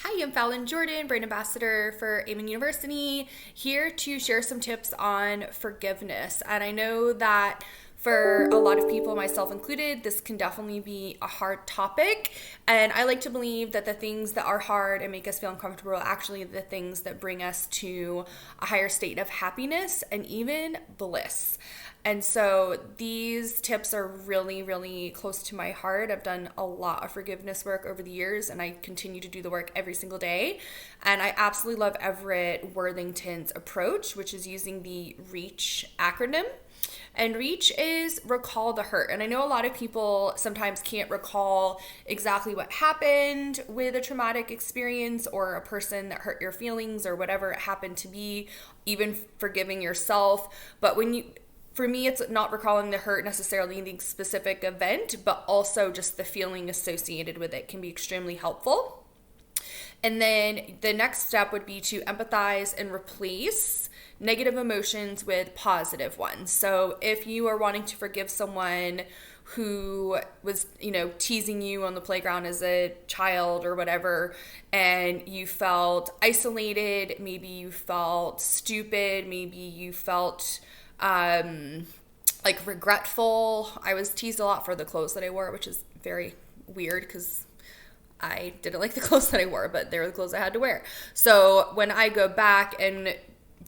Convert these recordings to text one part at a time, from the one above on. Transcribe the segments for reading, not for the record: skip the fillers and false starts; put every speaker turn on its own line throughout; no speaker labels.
Hi, I'm Fallon Jordan, brand ambassador for Amen University, here to share some tips on forgiveness. And I know that for a lot of people, myself included, this can definitely be a hard topic. And I like to believe that the things that are hard and make us feel uncomfortable are actually the things that bring us to a higher state of happiness and even bliss. And so these tips are really, really close to my heart. I've done a lot of forgiveness work over the years, and I continue to do the work every single day. And I absolutely love Everett Worthington's approach, which is using the REACH acronym. And REACH is recall the hurt. And I know a lot of people sometimes can't recall exactly what happened with a traumatic experience or a person that hurt your feelings or whatever it happened to be, even forgiving yourself. But for me, it's not recalling the hurt necessarily in the specific event, but also just the feeling associated with it can be extremely helpful. And then the next step would be to empathize and replace negative emotions with positive ones. So if you are wanting to forgive someone who was, teasing you on the playground as a child or whatever, and you felt isolated, maybe you felt stupid, maybe you felt regretful. I was teased a lot for the clothes that I wore, which is very weird because I didn't like the clothes that I wore, but they were the clothes I had to wear. So when I go back and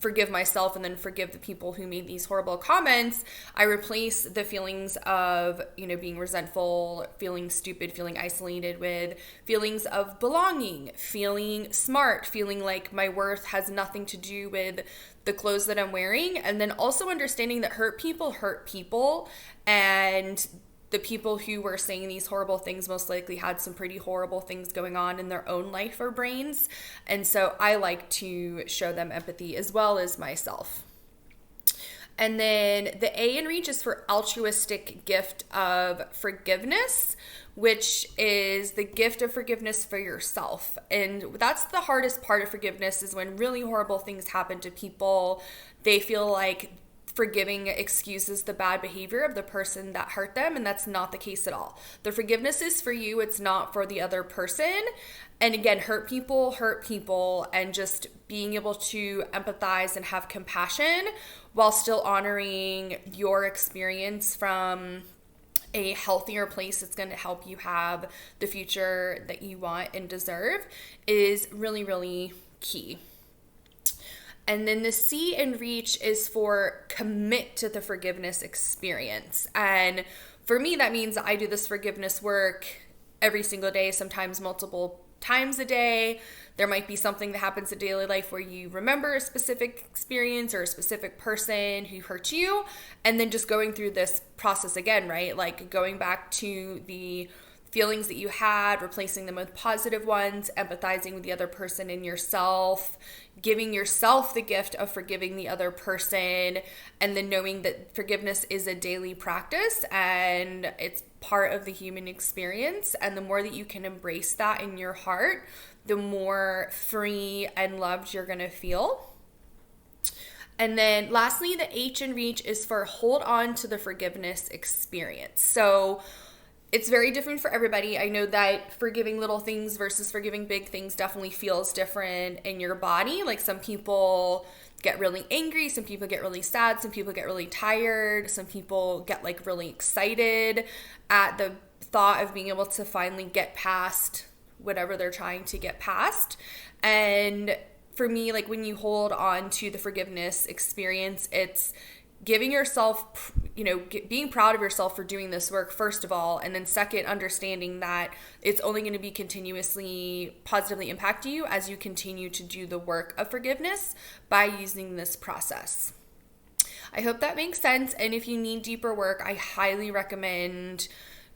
forgive myself and then forgive the people who made these horrible comments, I replace the feelings of, being resentful, feeling stupid, feeling isolated with feelings of belonging, feeling smart, feeling like my worth has nothing to do with the clothes that I'm wearing. And then also understanding that hurt people, and the people who were saying these horrible things most likely had some pretty horrible things going on in their own life or brains. And so I like to show them empathy as well as myself. And then the A in REACH is for altruistic gift of forgiveness, which is the gift of forgiveness for yourself. And that's the hardest part of forgiveness, is when really horrible things happen to people. They feel like forgiving excuses the bad behavior of the person that hurt them, and that's not the case at all. The forgiveness is for you, it's not for the other person. And again, hurt people, and just being able to empathize and have compassion while still honoring your experience from a healthier place that's going to help you have the future that you want and deserve is really, really key. And then the C in REACH is for commit to the forgiveness experience. And for me, that means I do this forgiveness work every single day, sometimes multiple times a day. There might be something that happens in daily life where you remember a specific experience or a specific person who hurt you, and then just going through this process again, right? Like going back to the feelings that you had, replacing them with positive ones, empathizing with the other person and yourself, giving yourself the gift of forgiving the other person, and then knowing that forgiveness is a daily practice and it's part of the human experience. And the more that you can embrace that in your heart, the more free and loved you're going to feel. And then lastly, the H in REACH is for hold on to the forgiveness experience. So it's very different for everybody. I know that forgiving little things versus forgiving big things definitely feels different in your body. Like some people get really angry, some people get really sad, some people get really tired, some people get really excited at the thought of being able to finally get past whatever they're trying to get past. And for me, when you hold on to the forgiveness experience, it's giving yourself, being proud of yourself for doing this work, first of all, and then second, understanding that it's only going to be continuously positively impact you as you continue to do the work of forgiveness by using this process. I hope that makes sense. And if you need deeper work, I highly recommend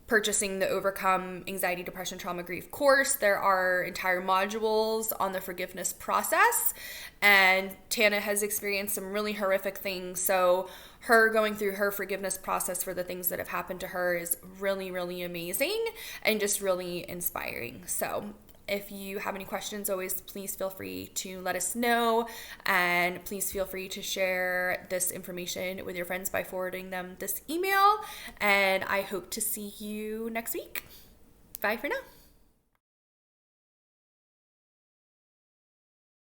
purchasing the Overcome Anxiety, Depression, Trauma, Grief course. There are entire modules on the forgiveness process, and Tana has experienced some really horrific things. So her going through her forgiveness process for the things that have happened to her is really, really amazing and just really inspiring. So if you have any questions, always please feel free to let us know, and please feel free to share this information with your friends by forwarding them this email, and I hope to see you next week. Bye for now.